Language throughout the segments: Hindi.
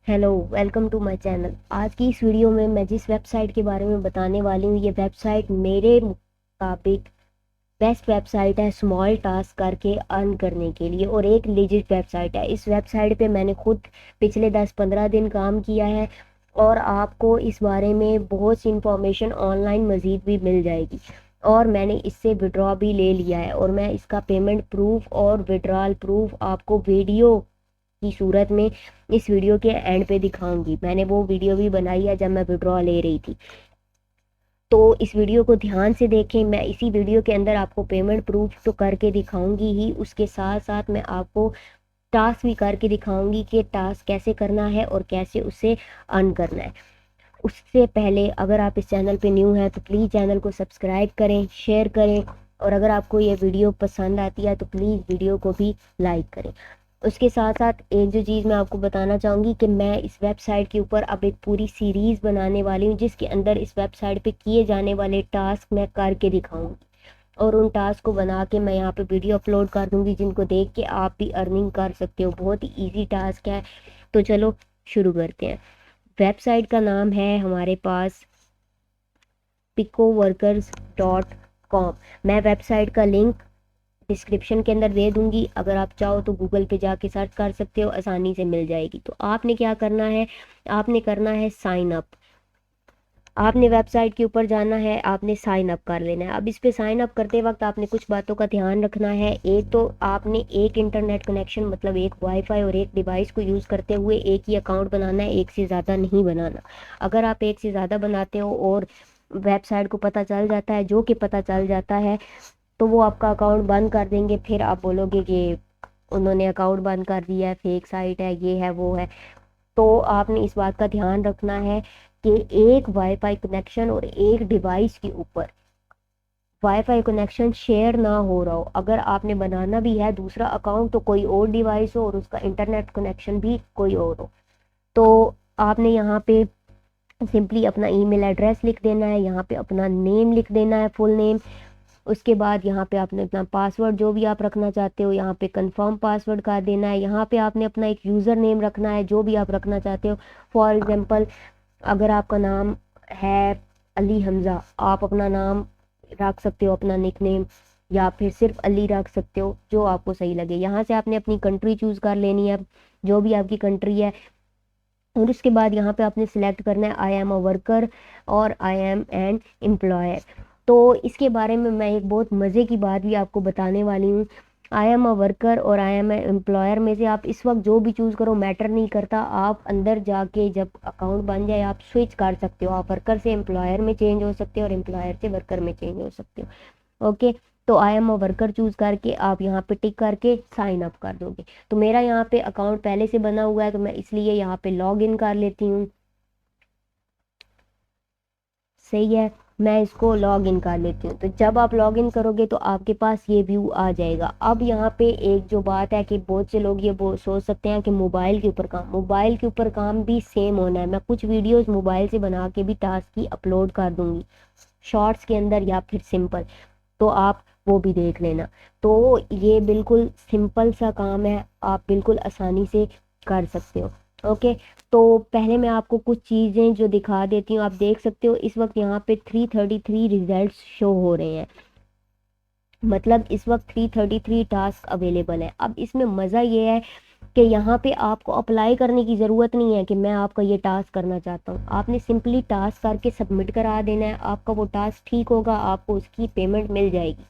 Hello, welcome to my channel. आज की इस वीडियो में मैं जिस वेबसाइट के बारे में बताने वाली हूँ, ये वेबसाइट मेरे मुताबिक बेस्ट वेबसाइट है स्मॉल टास्क करके अर्न करने के लिए, और एक लिजिट वेबसाइट है। इस वेबसाइट पे मैंने खुद पिछले 10-15 दिन काम किया है, और आपको इस बारे में बहुत सी इंफॉर्मेशन ऑनलाइन मज़ीद भी मिल जाएगी। और मैंने इससे विड्रॉ भी ले लिया है, और मैं इसका पेमेंट प्रूफ और विड्रॉल प्रूफ आपको वीडियो की सूरत में इस वीडियो के एंड पे दिखाऊंगी। मैंने वो वीडियो भी बनाई है जब मैं विड्रॉ ले रही थी, तो इस वीडियो को ध्यान से देखें। मैं इसी वीडियो के अंदर आपको पेमेंट प्रूफ तो करके दिखाऊंगी ही, उसके साथ साथ मैं आपको टास्क भी करके दिखाऊंगी कि टास्क कैसे करना है और कैसे उसे अर्न करना है। उससे पहले अगर आप इस चैनल पे न्यू हैं तो प्लीज़ चैनल को सब्सक्राइब करें, शेयर करें, और अगर आपको ये वीडियो पसंद आती है तो प्लीज़ वीडियो को भी लाइक करें। उसके साथ साथ एक जो चीज़ मैं आपको बताना चाहूँगी कि मैं इस वेबसाइट के ऊपर अब एक पूरी सीरीज़ बनाने वाली हूँ, जिसके अंदर इस वेबसाइट पे किए जाने वाले टास्क मैं करके दिखाऊँगी, और उन टास्क को बना के मैं यहाँ पे वीडियो अपलोड कर दूँगी, जिनको देख के आप भी अर्निंग कर सकते हो। बहुत ही ईजी टास्क है, तो चलो शुरू करते हैं। वेबसाइट का नाम है हमारे पास picoworkers.com। मैं वेबसाइट का लिंक डिस्क्रिप्शन के अंदर दे दूंगी, अगर आप चाहो तो गूगल पे जाके सर्च कर सकते हो, आसानी से मिल जाएगी। तो आपने क्या करना है, आपने करना है साइन अप। आपने वेबसाइट के ऊपर जाना है, आपने साइन अप कर लेना है। अब इस पे साइन अप करते वक्त आपने कुछ बातों का ध्यान रखना है। एक तो आपने एक इंटरनेट कनेक्शन मतलब एक वाईफाई और एक डिवाइस को यूज़ करते हुए एक ही अकाउंट बनाना है, एक से ज़्यादा नहीं बनाना। अगर आप एक से ज़्यादा बनाते हो और वेबसाइट को पता चल जाता है, जो कि पता चल जाता है, तो वो आपका अकाउंट बंद कर देंगे। फिर आप बोलोगे कि उन्होंने अकाउंट बंद कर दिया है, फेक साइट है, ये है वो है। तो आपने इस बात का ध्यान रखना है कि एक वाईफाई कनेक्शन और एक डिवाइस के ऊपर वाईफाई कनेक्शन शेयर ना हो रहा हो। अगर आपने बनाना भी है दूसरा अकाउंट तो कोई और डिवाइस हो और उसका इंटरनेट कनेक्शन भी कोई और हो। तो आपने यहाँ पे सिंपली अपना ईमेल एड्रेस लिख देना है, यहाँ पे अपना नेम लिख देना है, फुल नेम। उसके बाद यहाँ पे आपने अपना पासवर्ड जो भी आप रखना चाहते हो, यहाँ पे कंफर्म पासवर्ड कर देना है। यहाँ पे आपने अपना एक यूज़र नेम रखना है जो भी आप रखना चाहते हो। फॉर एग्जांपल, अगर आपका नाम है अली हमज़ा, आप अपना नाम रख सकते हो, अपना निक नेम, या फिर सिर्फ अली रख सकते हो, जो आपको सही लगे। यहाँ से आपने अपनी कंट्री चूज़ कर लेनी है, जो भी आपकी कंट्री है। और उसके बाद यहाँ पे आपने सिलेक्ट करना है आई एम अ वर्कर और आई एम एन एम्प्लॉयर। तो इसके बारे में मैं एक बहुत मज़े की बात भी आपको बताने वाली हूँ। आई एम अ वर्कर और आई एम ए एम्प्लॉयर में से आप इस वक्त जो भी चूज़ करो मैटर नहीं करता। आप अंदर जाके जब अकाउंट बन जाए आप स्विच कर सकते हो, आप वर्कर से एम्प्लॉयर में चेंज हो सकते हो और एम्प्लॉयर से वर्कर में चेंज हो सकते हो। ओके, तो I am a worker choose करके आप यहाँ पे टिक करके साइन अप कर दोगे। तो मेरा यहाँ पे अकाउंट पहले से बना हुआ है, तो मैं इसलिए यहाँ पे लॉग इन कर लेती हूँ। सही है, मैं इसको लॉग इन कर लेती हूँ। तो जब आप लॉग इन करोगे तो आपके पास ये व्यू आ जाएगा। अब यहाँ पे एक जो बात है कि बहुत से लोग ये सोच सकते हैं कि मोबाइल के ऊपर काम भी सेम होना है। मैं कुछ वीडियोस मोबाइल से बना के भी टास्क की अपलोड कर दूंगी, शॉर्ट्स के अंदर या फिर सिंपल, तो आप वो भी देख लेना। तो ये बिल्कुल सिंपल सा काम है, आप बिल्कुल आसानी से कर सकते हो। ओके, तो पहले मैं आपको कुछ चीज़ें जो दिखा देती हूँ। आप देख सकते हो इस वक्त यहाँ पे 333 रिजल्ट्स शो हो रहे हैं, मतलब इस वक्त 333 टास्क अवेलेबल है। अब इसमें मज़ा ये है कि यहाँ पे आपको अप्लाई करने की ज़रूरत नहीं है कि मैं आपका ये टास्क करना चाहता हूँ। आपने सिंपली टास्क करके सबमिट करा देना है, आपका वो टास्क ठीक होगा, आपको उसकी पेमेंट मिल जाएगी।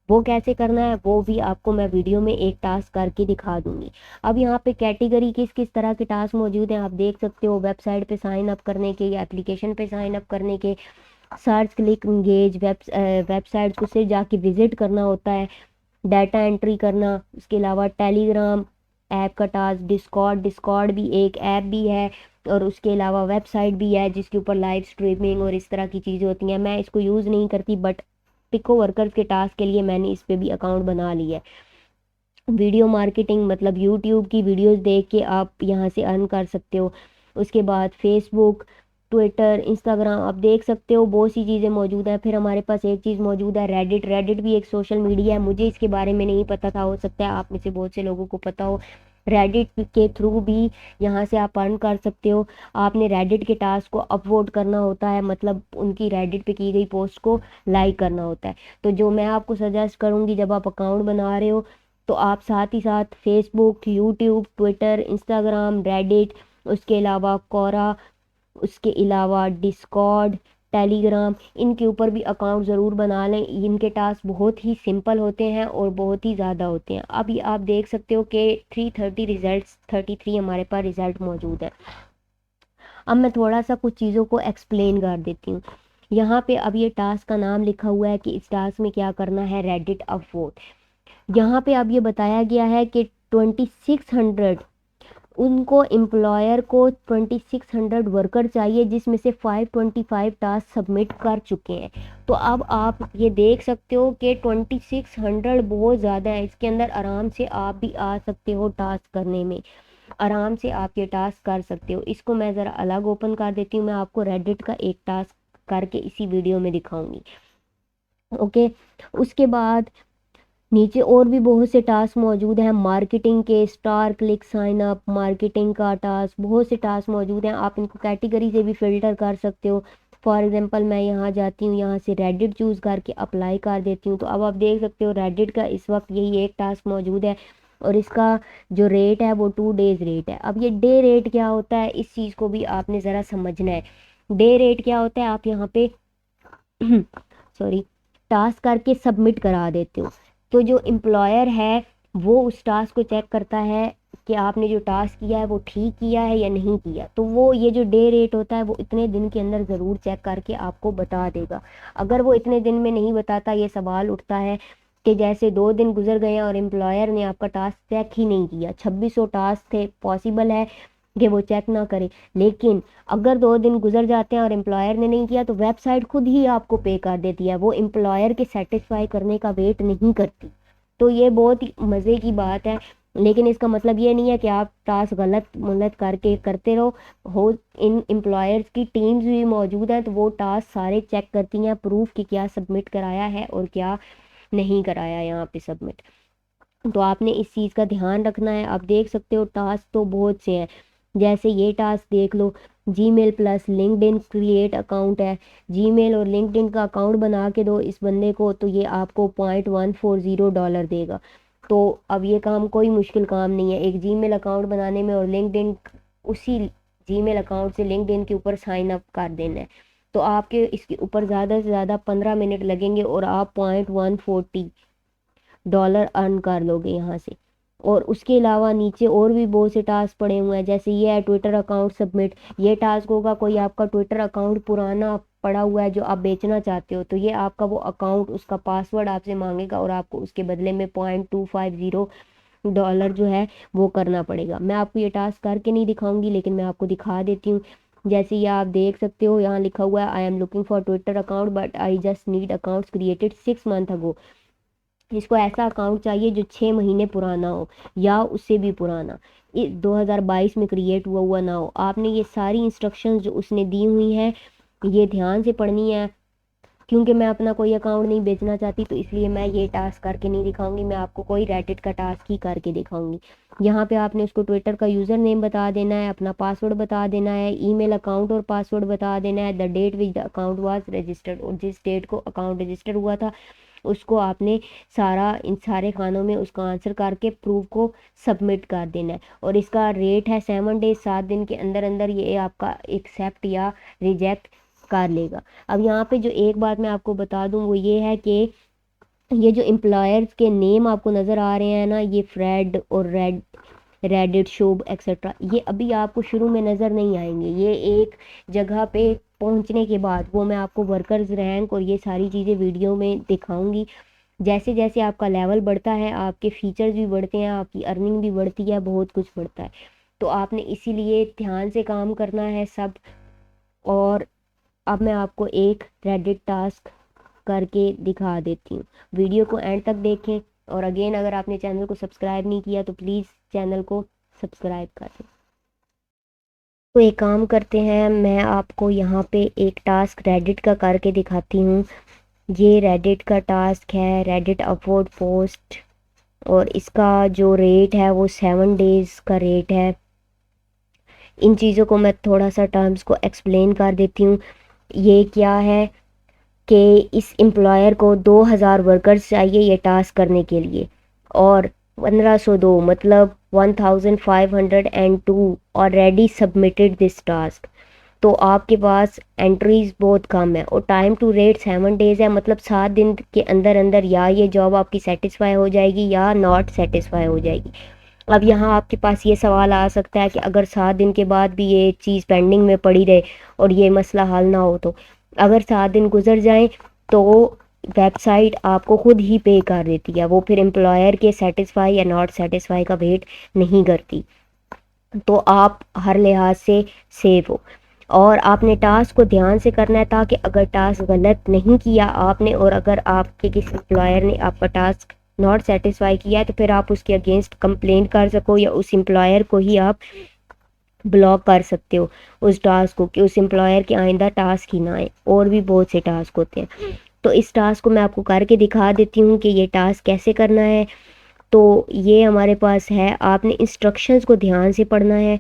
वो कैसे करना है वो भी आपको मैं वीडियो में एक टास्क करके दिखा दूंगी। अब यहाँ पे कैटेगरी किस किस तरह के टास्क मौजूद हैं आप देख सकते हो। वेबसाइट पे साइन अप करने के या एप्लीकेशन पे साइन अप करने के, सर्च क्लिक इंगेज, वेबसाइट को सिर्फ जाके विजिट करना होता है, डाटा एंट्री करना। उसके अलावा टेलीग्राम ऐप का टास्क, डिस्कॉर्ड भी एक ऐप भी है, और उसके अलावा वेबसाइट भी है जिसके ऊपर लाइव स्ट्रीमिंग और इस तरह की चीज़ें होती हैं। मैं इसको यूज़ नहीं करती, बट पिको वर्कर्स के टास्क के लिए मैंने इस पे भी अकाउंट बना लिया है। वीडियो मार्केटिंग मतलब यूट्यूब की वीडियोस देख के आप यहाँ से अर्न कर सकते हो। उसके बाद फेसबुक, ट्विटर, इंस्टाग्राम, आप देख सकते हो बहुत सी चीज़ें मौजूद है। फिर हमारे पास एक चीज़ मौजूद है रेडिट भी एक सोशल मीडिया है। मुझे इसके बारे में नहीं पता था, हो सकता है आप में से बहुत से लोगों को पता हो। रेडिट के थ्रू भी यहाँ से आप अर्न कर सकते हो। आपने रेडिट के टास्क को अपवोट करना होता है, मतलब उनकी रेडिट पे की गई पोस्ट को लाइक करना होता है। तो जो मैं आपको सजेस्ट करूँगी, जब आप अकाउंट बना रहे हो तो आप साथ ही साथ Facebook, YouTube, Twitter, Instagram, Reddit, उसके अलावा कोरा, उसके अलावा डिस्कॉर्ड, टेलीग्राम, इनके ऊपर भी अकाउंट ज़रूर बना लें। इनके टास्क बहुत ही सिंपल होते हैं और बहुत ही ज़्यादा होते हैं। अभी आप देख सकते हो कि 330 रिजल्ट्स, 33 हमारे पास रिज़ल्ट मौजूद है। अब मैं थोड़ा सा कुछ चीज़ों को एक्सप्लेन कर देती हूँ। यहाँ पे अब ये टास्क का नाम लिखा हुआ है कि इस टास्क में क्या करना है, रेडिट अपवोट। यहाँ पे अब ये बताया गया है कि 2600 उनको एम्प्लॉयर को 2600 वर्कर चाहिए, जिसमें से 525 टास्क सबमिट कर चुके हैं। तो अब आप ये देख सकते हो कि 2600 बहुत ज़्यादा है। इसके अंदर आराम से आप भी आ सकते हो टास्क करने में, आराम से आप ये टास्क कर सकते हो। इसको मैं ज़रा अलग ओपन कर देती हूँ, मैं आपको रेडिट का एक टास्क करके इसी वीडियो में दिखाऊंगी। ओके, उसके बाद नीचे और भी बहुत से टास्क मौजूद हैं, मार्केटिंग के, star click sign up, marketing का टास्क, बहुत से टास्क मौजूद हैं। आप इनको कैटेगरी से भी फिल्टर कर सकते हो। फॉर एग्जांपल मैं यहाँ जाती हूँ, यहाँ से रेडिट चूज़ करके अप्लाई कर देती हूँ। तो अब आप देख सकते हो रेडिट का इस वक्त यही एक टास्क मौजूद है और इसका जो रेट है वो 2 डेज़ रेट है। अब ये डे रेट क्या होता है, इस चीज़ को भी आपने ज़रा समझना है। डे रेट क्या होता है, आप यहाँ पे सॉरी टास्क करके सबमिट करा देते हो, तो जो एम्प्लॉयर है वो उस टास्क को चेक करता है कि आपने जो टास्क किया है वो ठीक किया है या नहीं किया। तो वो ये जो डे रेट होता है वो इतने दिन के अंदर ज़रूर चेक करके आपको बता देगा। अगर वो इतने दिन में नहीं बताता, ये सवाल उठता है कि जैसे 2 दिन गुजर गए और एम्प्लॉयर ने आपका टास्क चेक ही नहीं किया, 2600 टास्क थे, पॉसिबल है कि वो चेक ना करे। लेकिन अगर 2 दिन गुजर जाते हैं और एम्प्लॉयर ने नहीं किया तो वेबसाइट खुद ही आपको पे कर देती है, वो एम्प्लॉयर के सेटिस्फाई करने का वेट नहीं करती। तो ये बहुत ही मज़े की बात है। लेकिन इसका मतलब ये नहीं है कि आप टास्क गलत मलत करके करते रहो। हो इन एम्प्लॉयर्स की टीम्स भी मौजूद हैं, तो वो टास्क सारे चेक करती हैं, प्रूफ कि क्या सबमिट कराया है और क्या नहीं कराया यहाँ पे सबमिट। तो आपने इस चीज़ का ध्यान रखना है। आप देख सकते हो टास्क तो बहुत से हैं, जैसे ये टास्क देख लो, Gmail plus LinkedIn create account है। जीमेल और लिंक्डइन का अकाउंट बना के दो इस बंदे को, तो ये आपको $0.140 देगा। तो अब ये काम कोई मुश्किल काम नहीं है, एक जीमेल अकाउंट बनाने में और लिंक्डइन, उसी जीमेल अकाउंट से लिंक्डइन के ऊपर साइन अप कर देना है। तो आपके इसके ऊपर ज़्यादा से ज़्यादा 15 मिनट लगेंगे और आप $0.140 अर्न कर लोगे यहाँ से। और उसके अलावा नीचे और भी बहुत से टास्क पड़े हुए हैं, जैसे ये है ट्विटर अकाउंट सबमिट। ये टास्क होगा, कोई आपका ट्विटर अकाउंट पुराना पड़ा हुआ है जो आप बेचना चाहते हो, तो ये आपका वो अकाउंट, उसका पासवर्ड आपसे मांगेगा और आपको उसके बदले में $0.250 जो है वो करना पड़ेगा। मैं आपको ये टास्क करके नहीं दिखाऊंगी, लेकिन मैं आपको दिखा देती हूँ। जैसे ये आप देख सकते हो, यहाँ लिखा हुआ है I am looking for Twitter account but I just need accounts created 6 month ago. इसको ऐसा अकाउंट चाहिए जो 6 महीने पुराना हो या उससे भी पुराना, 2022 में क्रिएट हुआ हुआ ना हो। आपने ये सारी इंस्ट्रक्शंस जो उसने दी हुई हैं ये ध्यान से पढ़नी है, क्योंकि मैं अपना कोई अकाउंट नहीं बेचना चाहती, तो इसलिए मैं ये टास्क करके नहीं दिखाऊंगी, मैं आपको कोई रेडिट का टास्क ही करके दिखाऊंगी। यहाँ पे आपने उसको ट्विटर का यूज़र नेम बता देना है, अपना पासवर्ड बता देना है, ईमेल अकाउंट और पासवर्ड बता देना है, the date which the account was registered, और जिस डेट को अकाउंट रजिस्टर हुआ था उसको आपने सारा, इन सारे खानों में उसका आंसर करके प्रूफ को सबमिट कर देना है। और इसका रेट है 7 डेज, 7 दिन के अंदर अंदर ये आपका एक्सेप्ट या रिजेक्ट कर लेगा। अब यहाँ पे जो एक बात मैं आपको बता दूँ वो ये है कि ये जो एम्प्लॉयर्स के नेम आपको नज़र आ रहे हैं ना, ये फ्रेड और रेडिट शोब एक्सेट्रा, ये अभी आपको शुरू में नज़र नहीं आएंगे, ये एक जगह पे पहुंचने के बाद वो मैं आपको वर्कर्स रैंक और ये सारी चीज़ें वीडियो में दिखाऊंगी। जैसे जैसे आपका लेवल बढ़ता है आपके फीचर्स भी बढ़ते हैं, आपकी अर्निंग भी बढ़ती है, बहुत कुछ बढ़ता है। तो आपने इसीलिए ध्यान से काम करना है सब। और अब मैं आपको एक रेडिट टास्क करके दिखा देती हूँ, वीडियो को एंड तक देखें। और अगेन अगर आपने चैनल को सब्सक्राइब नहीं किया तो प्लीज़ चैनल को सब्सक्राइब कर दें। तो एक काम करते हैं, मैं आपको यहाँ पे एक टास्क रेडिट का करके दिखाती हूँ। ये रेडिट का टास्क है, रेडिट अपवोड पोस्ट और इसका जो रेट है वो 7 डेज़ का रेट है। इन चीज़ों को मैं थोड़ा सा टर्म्स को एक्सप्लेन कर देती हूँ। ये क्या है कि इस एम्प्लॉयर को 2000 वर्कर्स चाहिए ये टास्क करने के लिए, और 1502 मतलब 1502 ऑलरेडी सबमिटेड दिस टास्क। तो आपके पास एंट्रीज बहुत कम है, और टाइम टू रेट 7 डेज़ है, मतलब 7 दिन के अंदर अंदर या ये जॉब आपकी सेटिस्फाई हो जाएगी या नॉट सेटिस्फाई हो जाएगी। अब यहाँ आपके पास ये सवाल आ सकता है कि अगर 7 दिन के बाद भी ये चीज़ पेंडिंग में पड़ी रहे और ये मसला हल ना हो, तो अगर 7 दिन गुजर जाएं तो वेबसाइट आपको खुद ही पे कर देती है, वो फिर एम्प्लॉयर के सेटिस्फाई या नॉट सेटिस्फाई का वेट नहीं करती। तो आप हर लिहाज से सेफ हो, और आपने टास्क को ध्यान से करना है, ताकि अगर टास्क गलत नहीं किया आपने और अगर आपके किसी एम्प्लॉयर ने आपका टास्क नॉट सेटिस्फाई किया है तो फिर आप उसके अगेंस्ट कंप्लेंट कर सको, या उस एम्प्लॉयर को ही आप ब्लॉक कर सकते हो उस टास्क को, कि उस एम्प्लॉयर के आइंदा टास्क ही ना आए। और भी बहुत से टास्क होते हैं, तो इस टास्क को मैं आपको करके दिखा देती हूँ कि ये टास्क कैसे करना है। तो ये हमारे पास है, आपने इंस्ट्रक्शंस को ध्यान से पढ़ना है।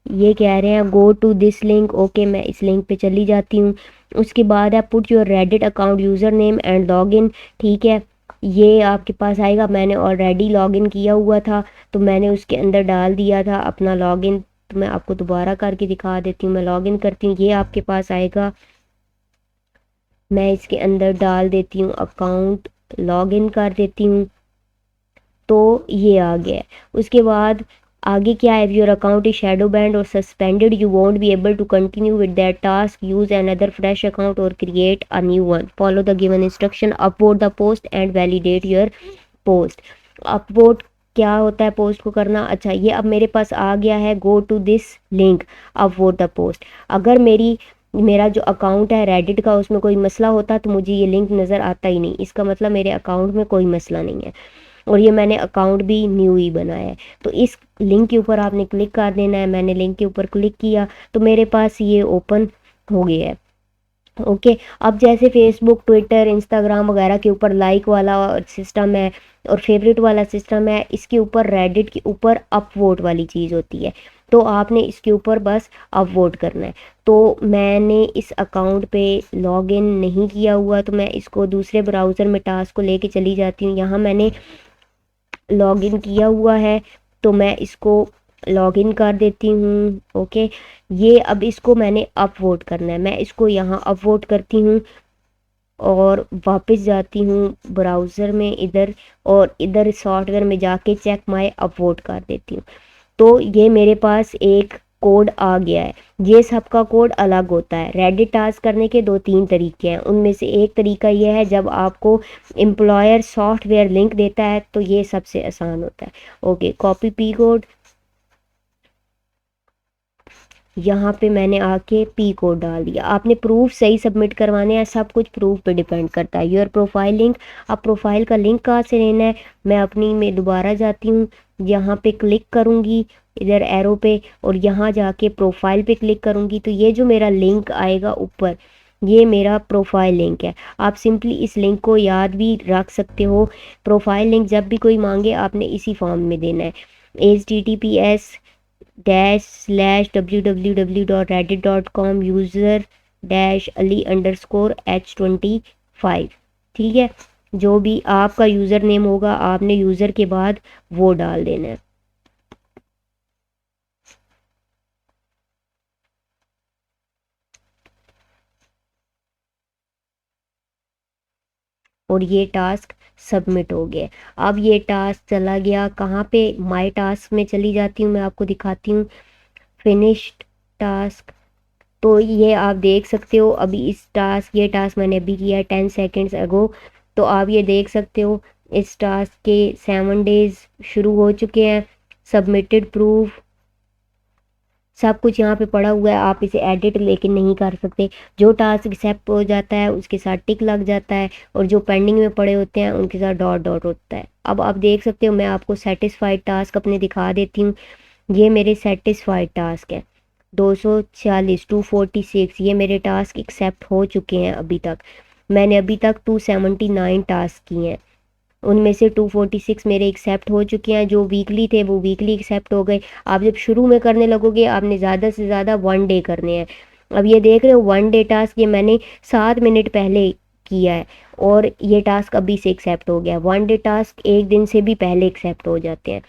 ये कह रहे हैं go to this link, okay मैं इस लिंक पे चली जाती हूँ। उसके बाद है put your Reddit account user name and login, ठीक है। ये आपके पास आएगा, मैंने ऑलरेडी लॉगिन किया हुआ था तो मैंने उसके अंदर डाल दिया था अपना लॉगिन। तो मैं आपको दोबारा करके दिखा देती हूँ, मैं लॉगिन करती हूँ, ये आपके पास आएगा। मैं इसके अंदर डाल देती हूँ अकाउंट, लॉगिन कर देती हूँ, तो ये आ गया है। उसके बाद आगे क्या है, your account is shadow banned और suspended, you won't be able to continue with that task, use another fresh account और create a new one, follow the given instruction, upload the post and validate your post. Upload क्या होता है पोस्ट को करना, अच्छा ये अब मेरे पास आ गया है, go to this link upload the post. अगर मेरा जो अकाउंट है रेडिट का उसमें कोई मसला होता तो मुझे ये लिंक नज़र आता ही नहीं, इसका मतलब मेरे अकाउंट में कोई मसला नहीं है, और ये मैंने अकाउंट भी न्यू ही बनाया है। तो इस लिंक के ऊपर आपने क्लिक कर देना है, मैंने लिंक के ऊपर क्लिक किया तो मेरे पास ये ओपन हो गया है। ओके, अब जैसे फेसबुक, ट्विटर, इंस्टाग्राम वगैरह के ऊपर लाइक वाला सिस्टम है और फेवरेट वाला सिस्टम है, इसके ऊपर रेडिट के ऊपर अपवोट वाली चीज़ होती है। तो आपने इसके ऊपर बस अपवोट करना है। तो मैंने इस अकाउंट पे लॉगिन नहीं किया हुआ, तो मैं इसको दूसरे ब्राउज़र में टास्क को लेके चली जाती हूँ। यहाँ मैंने लॉगिन किया हुआ है तो मैं इसको लॉगिन कर देती हूँ। ओके, ये अब इसको मैंने अपवोट करना है, मैं इसको यहाँ अपवोट करती हूँ और वापस जाती हूँ ब्राउज़र में इधर, और इधर सॉफ्टवेयर में जाके चेक माय अपवोट कर देती हूँ। तो ये मेरे पास एक कोड आ गया है। ये सबका कोड अलग होता है। रेडिट टास्क करने के 2-3 तरीके हैं, उनमें से एक तरीका ये है जब आपको एम्प्लॉयर सॉफ्टवेयर लिंक देता है, तो ये सबसे आसान होता है। ओके, कॉपी पी कोड, यहाँ पे मैंने आके पी कोड डाल दिया। आपने प्रूफ सही सबमिट करवाने हैं, सब कुछ प्रूफ पे डिपेंड करता है। योर प्रोफाइल लिंक, अब प्रोफाइल का लिंक कहाँ से लेना है, मैं अपनी में दोबारा जाती हूँ, यहाँ पे क्लिक करूँगी इधर एरो पे, और यहाँ जाके प्रोफाइल पे क्लिक करूँगी तो ये जो मेरा लिंक आएगा ऊपर, ये मेरा प्रोफाइल लिंक है। आप सिंपली इस लिंक को याद भी रख सकते हो। प्रोफाइल लिंक जब भी कोई मांगे आपने इसी फॉर्म में देना है, https://www.reddit.com user-ali_h25, ठीक है। जो भी आपका यूज़र नेम होगा आपने यूज़र के बाद वो डाल देना है। और ये टास्क सबमिट हो गया। अब ये टास्क चला गया कहाँ पे, माय टास्क में चली जाती हूँ, मैं आपको दिखाती हूँ फिनिश्ड टास्क। तो ये आप देख सकते हो अभी ये टास्क मैंने अभी किया है 10 सेकेंड्स अगो। तो आप ये देख सकते हो इस टास्क के 7 डेज़ शुरू हो चुके हैं। सबमिटेड प्रूफ सब कुछ यहाँ पे पड़ा हुआ है, आप इसे एडिट लेकिन नहीं कर सकते। जो टास्क एक्सेप्ट हो जाता है उसके साथ टिक लग जाता है, और जो पेंडिंग में पड़े होते हैं उनके साथ डॉट डॉट होता है। अब आप देख सकते हो, मैं आपको सेटिस्फाइड टास्क अपने दिखा देती हूँ। ये मेरे सेटिस्फाइड टास्क है 246 246, ये मेरे टास्क एक्सेप्ट हो चुके हैं। अभी तक मैंने अभी तक 279 टास्क किए हैं। उनमें से 246 मेरे एक्सेप्ट हो चुके हैं, जो वीकली थे वो वीकली एक्सेप्ट हो गए। आप जब शुरू में करने लगोगे आपने ज़्यादा से ज़्यादा 1 डे करने हैं। अब ये देख रहे हो 1 डे टास्क ये मैंने 7 मिनट पहले किया है और ये टास्क अभी से एक्सेप्ट हो गया। 1 डे टास्क एक दिन से भी पहले एक्सेप्ट हो जाते हैं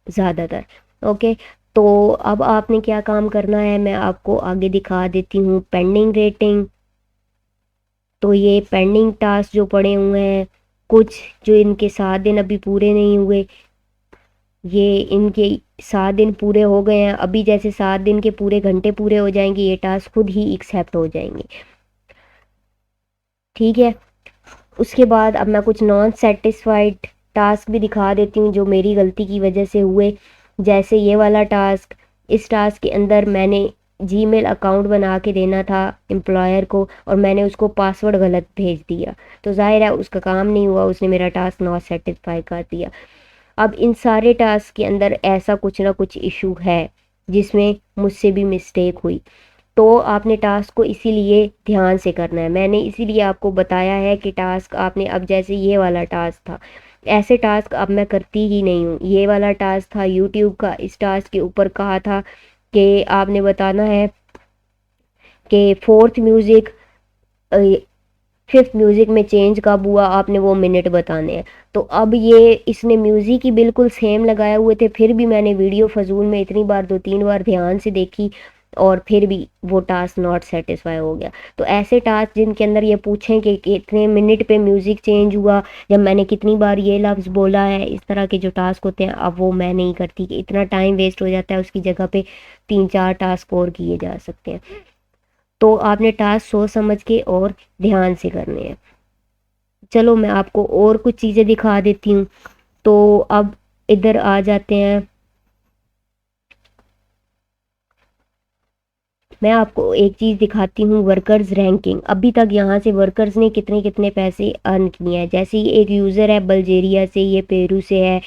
ज़्यादातर। ओके, तो अब आपने क्या काम करना है मैं आपको आगे दिखा देती हूँ। पेंडिंग रेटिंग, तो ये पेंडिंग टास्क जो पड़े हुए हैं, कुछ जो इनके 7 दिन अभी पूरे नहीं हुए, ये इनके 7 दिन पूरे हो गए हैं। अभी जैसे 7 दिन के पूरे घंटे पूरे हो जाएंगे ये टास्क खुद ही एक्सेप्ट हो जाएंगे। ठीक है, उसके बाद अब मैं कुछ नॉन सेटिस्फाइड टास्क भी दिखा देती हूँ जो मेरी गलती की वजह से हुए। जैसे ये वाला टास्क, इस टास्क के अंदर मैंने जीमेल अकाउंट बना के देना था एम्प्लॉयर को और मैंने उसको पासवर्ड गलत भेज दिया, तो जाहिर है उसका काम नहीं हुआ, उसने मेरा टास्क नॉट सेटिस्फाई कर दिया। अब इन सारे टास्क के अंदर ऐसा कुछ ना कुछ इशू है जिसमें मुझसे भी मिस्टेक हुई, तो आपने टास्क को इसीलिए ध्यान से करना है। मैंने इसीलिए आपको बताया है कि टास्क आपने, अब जैसे ये वाला टास्क था, ऐसे टास्क अब मैं करती ही नहीं हूँ। ये वाला टास्क था यूट्यूब का, इस टास्क के ऊपर कहा था कि आपने बताना है कि फोर्थ म्यूज़िक फिफ्थ म्यूज़िक में चेंज कब हुआ, आपने वो मिनट बताने हैं। तो अब ये इसने म्यूज़िक ही बिल्कुल सेम लगाए हुए थे, फिर भी मैंने वीडियो फजूल में इतनी बार 2-3 बार ध्यान से देखी और फिर भी वो टास्क नॉट सेटिस्फाई हो गया। तो ऐसे टास्क जिनके अंदर ये पूछें कि कितने मिनट पे म्यूज़िक चेंज हुआ, जब मैंने कितनी बार ये लफ्ज़ बोला है, इस तरह के जो टास्क होते हैं अब वो मैं नहीं करती कि इतना टाइम वेस्ट हो जाता है, उसकी जगह पे 3-4 टास्क और किए जा सकते हैं। तो आपने टास्क सोच समझ के और ध्यान से करने हैं। चलो मैं आपको और कुछ चीज़ें दिखा देती हूँ। तो अब इधर आ जाते हैं, मैं आपको एक चीज़ दिखाती हूँ, वर्कर्स रैंकिंग। अभी तक यहाँ से वर्कर्स ने कितने कितने पैसे अर्न किए हैं। जैसे ये एक यूज़र है बल्गेरिया से, ये पेरू से है,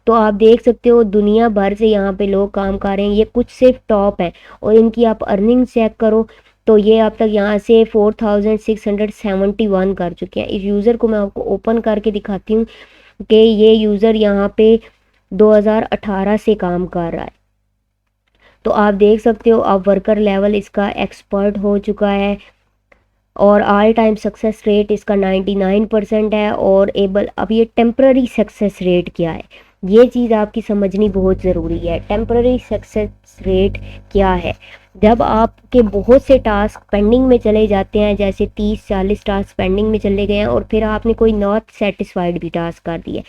तो आप देख सकते हो दुनिया भर से यहाँ पे लोग काम कर रहे हैं। ये कुछ सिर्फ टॉप है और इनकी आप अर्निंग चेक करो तो ये अब तक यहाँ से 4671 कर चुके हैं। इस यूज़र को मैं आपको ओपन करके दिखाती हूँ कि ये यूज़र यहाँ पे 2018 से काम कर रहा है। तो आप देख सकते हो अब वर्कर लेवल इसका एक्सपर्ट हो चुका है और ऑल टाइम सक्सेस रेट इसका 99% है। और एबल, अब ये टेम्प्ररी सक्सेस रेट क्या है, ये चीज़ आपकी समझनी बहुत ज़रूरी है। टेम्प्ररी सक्सेस रेट क्या है? जब आपके बहुत से टास्क पेंडिंग में चले जाते हैं, जैसे 30-40 टास्क पेंडिंग में चले गए हैं और फिर आपने कोई नॉट सेटिस्फाइड भी टास्क कर दिए,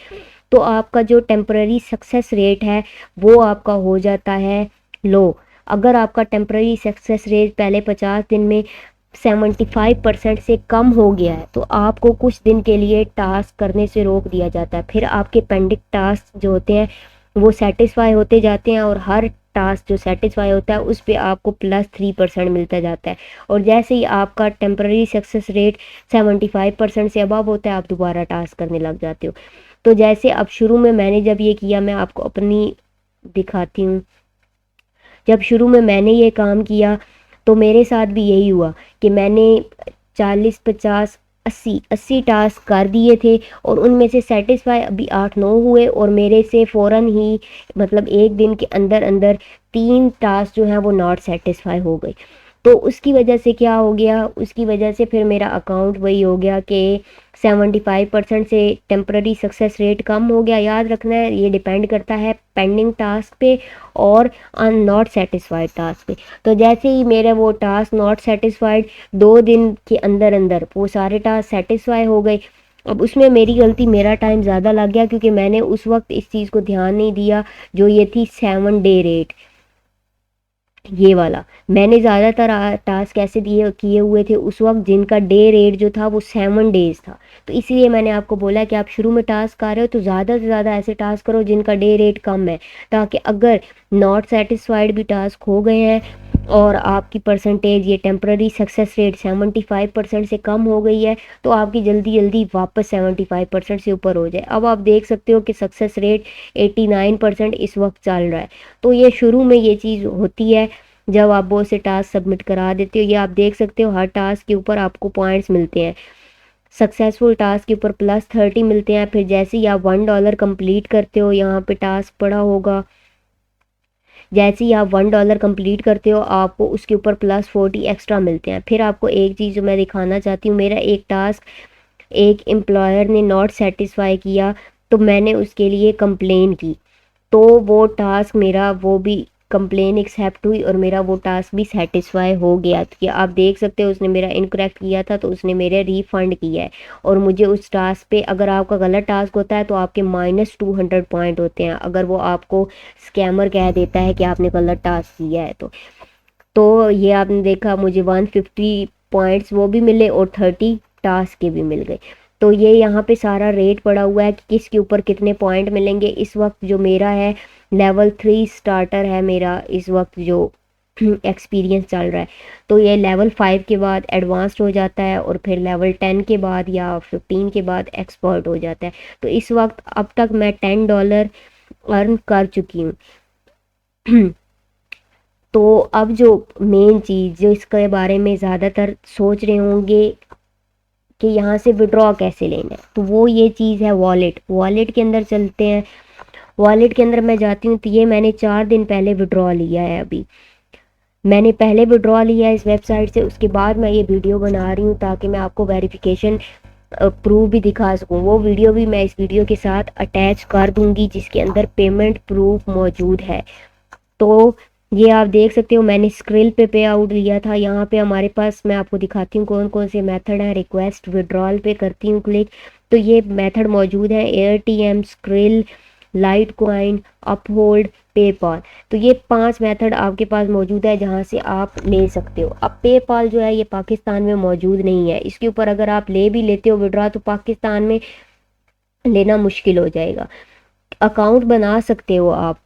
तो आपका जो टेम्प्ररी सक्सेस रेट है वो आपका हो जाता है लो। अगर आपका टेम्प्ररी सक्सेस रेट पहले 50 दिन में 75% से कम हो गया है तो आपको कुछ दिन के लिए टास्क करने से रोक दिया जाता है। फिर आपके पेंडिंग टास्क जो होते हैं वो सेटिस्फाई होते जाते हैं और हर टास्क जो सेटिस्फाई होता है उस पर आपको +3% मिलता जाता है। और जैसे ही आपका टेम्प्ररी सक्सेस रेट 75% से अबव होता है आप दोबारा टास्क करने लग जाते हो। तो जैसे अब शुरू में मैंने जब ये किया, मैं आपको अपनी दिखाती हूँ, जब शुरू में मैंने ये काम किया तो मेरे साथ भी यही हुआ कि मैंने 40-50-80 टास्क कर दिए थे और उनमें से सेटिस्फाई अभी 8-9 हुए और मेरे से फ़ौरन ही, मतलब एक दिन के अंदर अंदर 3 टास्क जो हैं वो नॉट सेटिस्फाई हो गए। तो उसकी वजह से क्या हो गया, उसकी वजह से फिर मेरा अकाउंट वही हो गया कि 75% से टेम्प्ररी सक्सेस रेट कम हो गया। याद रखना है ये डिपेंड करता है पेंडिंग टास्क पे और नॉट सेटिस्फाइड टास्क पे। तो जैसे ही मेरे वो टास्क नॉट सेटिस्फाइड 2 दिन के अंदर अंदर वो सारे टास्क सेटिस्फाई हो गए। अब उसमें मेरी गलती, मेरा टाइम ज़्यादा लग गया क्योंकि मैंने उस वक्त इस चीज़ को ध्यान नहीं दिया, जो ये थी 7 डे रेट, ये वाला। मैंने ज़्यादातर टास्क ऐसे दिए किए हुए थे उस वक्त जिनका डे रेट जो था वो 7 डेज़ था। तो इसीलिए मैंने आपको बोला कि आप शुरू में टास्क कर रहे हो तो ज़्यादा से ज़्यादा ऐसे टास्क करो जिनका डे रेट कम है, ताकि अगर नॉट सेटिस्फाइड भी टास्क हो गए हैं और आपकी परसेंटेज, ये टेम्प्ररी सक्सेस रेट 75% से कम हो गई है, तो आपकी जल्दी जल्दी वापस 75% से ऊपर हो जाए। अब आप देख सकते हो कि सक्सेस रेट 89% इस वक्त चल रहा है। तो ये शुरू में ये चीज़ होती है जब आप बहुत से टास्क सबमिट करा देते हो। ये आप देख सकते हो हर टास्क के ऊपर आपको पॉइंट्स मिलते हैं। सक्सेसफुल टास्क के ऊपर +30 मिलते हैं। फिर जैसे ही आप $1 कंप्लीट करते हो, यहाँ पे टास्क पड़ा होगा, जैसे ही आप $1 कंप्लीट करते हो आपको उसके ऊपर +40 एक्स्ट्रा मिलते हैं। फिर आपको एक चीज़ जो मैं दिखाना चाहती हूँ, मेरा एक टास्क एक एम्प्लॉयर ने नॉट सेटिस्फाई किया, तो मैंने उसके लिए कंप्लेन की, तो वो टास्क मेरा वो भी कंप्लेन एक्सेप्ट हुई और मेरा वो टास्क भी सेटिस्फाई हो गया। तो ये आप देख सकते हो, उसने मेरा इनकरेक्ट किया था तो उसने मेरे रिफ़ंड किया है। और मुझे उस टास्क पे, अगर आपका गलत टास्क होता है तो आपके -200 पॉइंट होते हैं, अगर वो आपको स्कैमर कह देता है कि आपने गलत टास्क किया है तो ये आपने देखा, मुझे 150 पॉइंट्स वो भी मिले और 30 टास्क के भी मिल गए। तो ये यहाँ पे सारा रेट पड़ा हुआ है कि किसके ऊपर कितने पॉइंट मिलेंगे। इस वक्त जो मेरा है लेवल 3 स्टार्टर है मेरा, इस वक्त जो एक्सपीरियंस चल रहा है। तो ये लेवल 5 के बाद एडवांस्ड हो जाता है और फिर लेवल 10 के बाद या 15 के बाद एक्सपर्ट हो जाता है। तो इस वक्त अब तक मैं $10 अर्न कर चुकी हूँ। तो अब जो मेन चीज़ जो इसके बारे में ज़्यादातर सोच रहे होंगे कि यहाँ से विड्रॉ कैसे लेना है, तो वो ये चीज़ है वॉलेट के अंदर चलते हैं। वॉलेट के अंदर मैं जाती हूँ तो ये मैंने 4 दिन पहले विड्रॉ लिया है। अभी मैंने पहले विड्रॉ लिया है इस वेबसाइट से, उसके बाद मैं ये वीडियो बना रही हूँ ताकि मैं आपको वेरिफिकेशन प्रूफ भी दिखा सकूँ। वो वीडियो भी मैं इस वीडियो के साथ अटैच कर दूँगी जिसके अंदर पेमेंट प्रूफ मौजूद है। तो ये आप देख सकते हो, मैंने स्क्रिल पे आउट लिया था। यहाँ पे हमारे पास, मैं आपको दिखाती हूँ कौन कौन से मेथड हैं। रिक्वेस्ट विड्रॉल पे करती हूँ क्लिक, तो ये मेथड मौजूद है, Airtm, Skrill, Litecoin, Uphold, PayPal. तो ये 5 मेथड आपके पास मौजूद है जहाँ से आप ले सकते हो। अब पेपाल जो है ये पाकिस्तान में मौजूद नहीं है, इसके ऊपर अगर आप ले भी लेते हो विड्रॉ तो पाकिस्तान में लेना मुश्किल हो जाएगा। अकाउंट बना सकते हो आप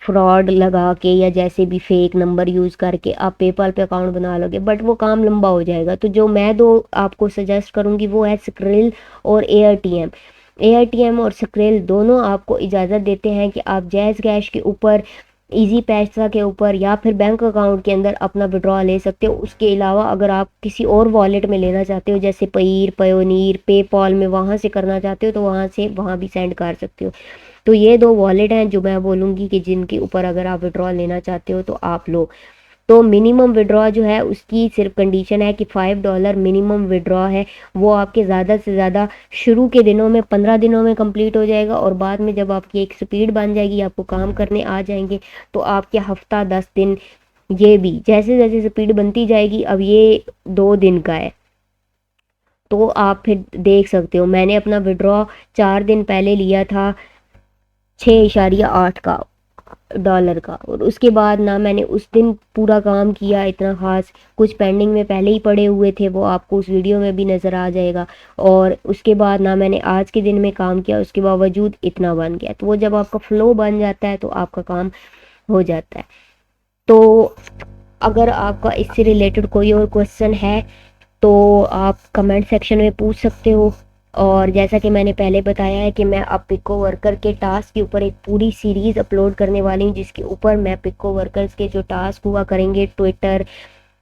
फ्रॉड लगा के या जैसे भी फेक नंबर यूज़ करके आप पेपाल पे अकाउंट बना लोगे, बट वो काम लंबा हो जाएगा। तो जो मैं दो आपको सजेस्ट करूँगी वो है स्क्रिल और एयरटीएम और स्क्रिल दोनों आपको इजाज़त देते हैं कि आप जैज़ कैश के ऊपर, इजी पैसा के ऊपर या फिर बैंक अकाउंट के अंदर अपना विड्रॉ ले सकते हो। उसके अलावा अगर आप किसी और वॉलेट में लेना चाहते हो जैसे पयोनीर, पेपाल में वहाँ से करना चाहते हो तो वहाँ से वहाँ भी सेंड कर सकते हो। तो ये 2 वॉलेट हैं जो मैं बोलूँगी कि जिनके ऊपर अगर आप विड्रॉ लेना चाहते हो तो आप लो। तो मिनिमम विड्रॉ जो है उसकी सिर्फ कंडीशन है कि $5 मिनिमम विड्रॉ है, वो आपके ज़्यादा से ज़्यादा शुरू के दिनों में 15 दिनों में कंप्लीट हो जाएगा और बाद में जब आपकी एक स्पीड बन जाएगी, आपको काम करने आ जाएंगे तो आपके हफ्ता 10 दिन, ये भी जैसे जैसे स्पीड बनती जाएगी। अब ये 2 दिन का है तो आप फिर देख सकते हो, मैंने अपना विड्रॉ 4 दिन पहले लिया था 6.8 का डॉलर का, और उसके बाद ना मैंने उस दिन पूरा काम किया इतना ख़ास, कुछ पेंडिंग में पहले ही पड़े हुए थे, वो आपको उस वीडियो में भी नज़र आ जाएगा। और उसके बाद ना मैंने आज के दिन में काम किया, उसके बावजूद इतना बन गया। तो वो जब आपका फ़्लो बन जाता है तो आपका काम हो जाता है। तो अगर आपका इससे रिलेटेड कोई और क्वेश्चन है तो आप कमेंट सेक्शन में पूछ सकते हो। और जैसा कि मैंने पहले बताया है कि मैं अब पिको वर्कर के टास्क के ऊपर एक पूरी सीरीज़ अपलोड करने वाली हूँ जिसके ऊपर मैं पिको वर्कर्स के जो टास्क हुआ करेंगे, ट्विटर,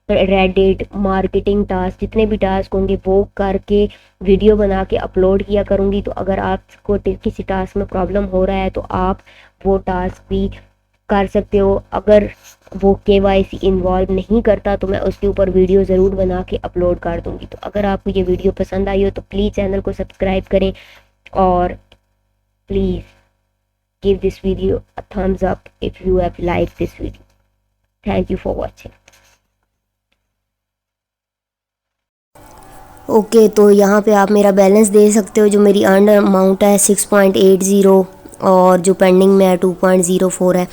रेडिट, मार्केटिंग टास्क, जितने भी टास्क होंगे वो करके वीडियो बना के अपलोड किया करूँगी। तो अगर आपको किसी टास्क में प्रॉब्लम हो रहा है तो आप वो टास्क भी कर सकते हो। अगर वो KYC इन्वॉल्व नहीं करता तो मैं उसके ऊपर वीडियो ज़रूर बना के अपलोड कर दूँगी। तो अगर आपको ये वीडियो पसंद आई हो तो प्लीज़ चैनल को सब्सक्राइब करें और please give this video a thumbs up if you have like this video. Thank you for watching. Okay, तो यहाँ पे आप मेरा बैलेंस दे सकते हो। जो मेरी अर्न अमाउंट है 6.80 और जो पेंडिंग में है 2.04 है।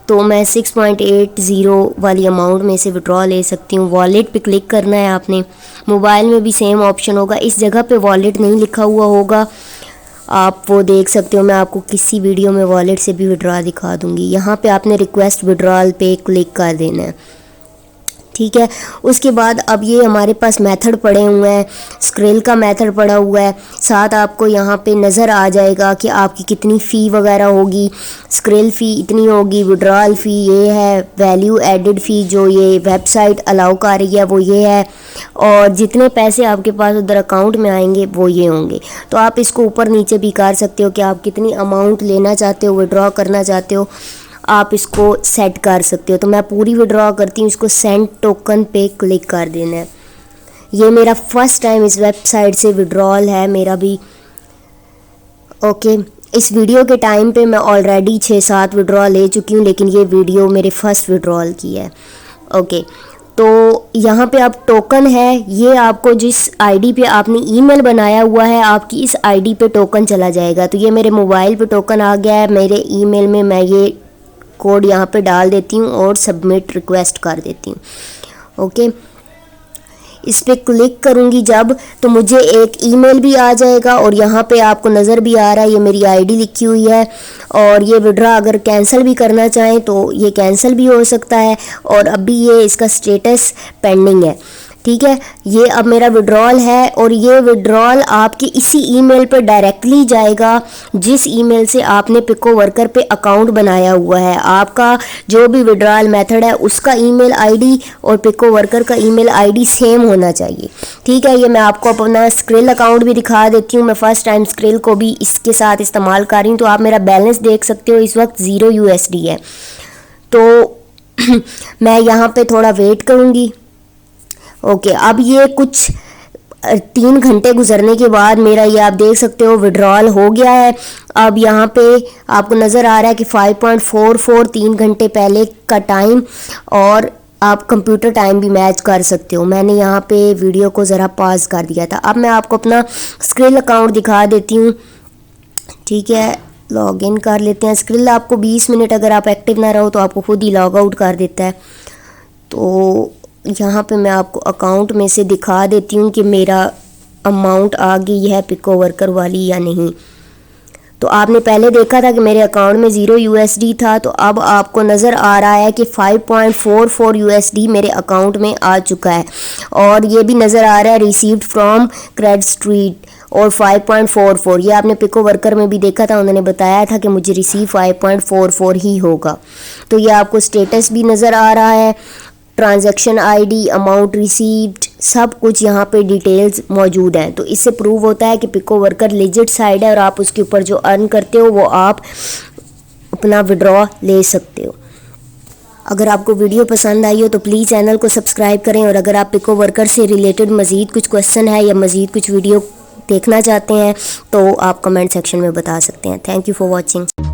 तो मैं 6.80 वाली अमाउंट में से विड्रॉ ले सकती हूँ। वॉलेट पे क्लिक करना है आपने, मोबाइल में भी सेम ऑप्शन होगा, इस जगह पे वॉलेट नहीं लिखा हुआ होगा, आप वो देख सकते हो। मैं आपको किसी वीडियो में वॉलेट से भी विड्रॉ दिखा दूँगी। यहाँ पे आपने रिक्वेस्ट विड्रॉल पे क्लिक कर देना है। ठीक है। उसके बाद अब ये हमारे पास मेथड पड़े हुए हैं, स्क्रिल का मेथड पड़ा हुआ है, साथ आपको यहाँ पे नज़र आ जाएगा कि आपकी कितनी फ़ी वगैरह होगी। स्क्रिल फ़ी इतनी होगी, विड्रॉल फ़ी ये है, वैल्यू एडिड फ़ी जो ये वेबसाइट अलाउ कर रही है वो ये है, और जितने पैसे आपके पास उधर अकाउंट में आएंगे वो ये होंगे। तो आप इसको ऊपर नीचे भी कर सकते हो कि आप कितनी अमाउंट लेना चाहते हो, विड्रॉ करना चाहते हो, आप इसको सेट कर सकते हो। तो मैं पूरी विड्रॉ करती हूँ, इसको सेंड टोकन पे क्लिक कर देना है। ये मेरा फर्स्ट टाइम इस वेबसाइट से विड्रॉल है मेरा भी। ओके, इस वीडियो के टाइम पे मैं ऑलरेडी 6-7 विड्रॉ ले चुकी हूँ, लेकिन ये वीडियो मेरे फर्स्ट विड्रॉल की है। ओके, तो यहाँ पे आप टोकन है, ये आपको जिस आईडी पे आपने ईमेल बनाया हुआ है आपकी इस आईडी पे टोकन चला जाएगा। तो ये मेरे मोबाइल पे टोकन आ गया है, मेरे ईमेल में मैं ये कोड यहाँ पे डाल देती हूँ और सबमिट रिक्वेस्ट कर देती हूँ। ओके, इस पर क्लिक करूँगी जब, तो मुझे एक ईमेल भी आ जाएगा और यहाँ पे आपको नज़र भी आ रहा है ये मेरी आईडी लिखी हुई है। और ये विड्रॉ अगर कैंसिल भी करना चाहें तो ये कैंसिल भी हो सकता है, और अभी ये इसका स्टेटस पेंडिंग है। ठीक है, ये अब मेरा विड्रॉल है और ये विड्रॉल आपके इसी ईमेल पर डायरेक्टली जाएगा जिस ईमेल से आपने पिको वर्कर पे अकाउंट बनाया हुआ है। आपका जो भी विड्रॉल मेथड है उसका ईमेल आईडी और पिको वर्कर का ईमेल आईडी सेम होना चाहिए। ठीक है, ये मैं आपको अपना स्क्रिल अकाउंट भी दिखा देती हूँ। मैं फ़र्स्ट टाइम स्क्रिल को भी इसके साथ इस्तेमाल कर रही हूँ। तो आप मेरा बैलेंस देख सकते हो, इस वक्त 0 USD है। तो मैं यहाँ पे थोड़ा वेट करूँगी। ओके, अब ये कुछ 3 घंटे गुजरने के बाद मेरा ये आप देख सकते हो विड्रॉल हो गया है। अब यहाँ पे आपको नज़र आ रहा है कि 5.44 3 घंटे पहले का टाइम, और आप कंप्यूटर टाइम भी मैच कर सकते हो। मैंने यहाँ पे वीडियो को ज़रा पॉज कर दिया था। अब मैं आपको अपना स्क्रिल अकाउंट दिखा देती हूँ। ठीक है, लॉग इन कर लेते हैं। स्क्रिल आपको 20 मिनट अगर आप एक्टिव ना रहो तो आपको खुद ही लॉग आउट कर देता है। तो यहाँ पे मैं आपको अकाउंट में से दिखा देती हूँ कि मेरा अमाउंट आ गई है पिको वर्कर वाली या नहीं। तो आपने पहले देखा था कि मेरे अकाउंट में 0 USD था, तो अब आपको नज़र आ रहा है कि 5.44 USD मेरे अकाउंट में आ चुका है। और ये भी नज़र आ रहा है रिसीव्ड फ्रॉम क्रेडिट स्ट्रीट और 5.44। ये आपने पिको वर्कर में भी देखा था, उन्होंने बताया था कि मुझे रिसीव 5.44 ही होगा। तो ये आपको स्टेटस भी नज़र आ रहा है, ट्रांजैक्शन आईडी, अमाउंट रिसीव्ड, सब कुछ यहाँ पे डिटेल्स मौजूद हैं। तो इससे प्रूव होता है कि पिको वर्कर लेजिट साइट है और आप उसके ऊपर जो अर्न करते हो वो आप अपना विड्रॉ ले सकते हो। अगर आपको वीडियो पसंद आई हो तो प्लीज़ चैनल को सब्सक्राइब करें, और अगर आप पिको वर्कर से रिलेटेड मज़ीद कुछ क्वेश्चन है या मज़ीद कुछ वीडियो देखना चाहते हैं तो आप कमेंट सेक्शन में बता सकते हैं। Thank you for watching.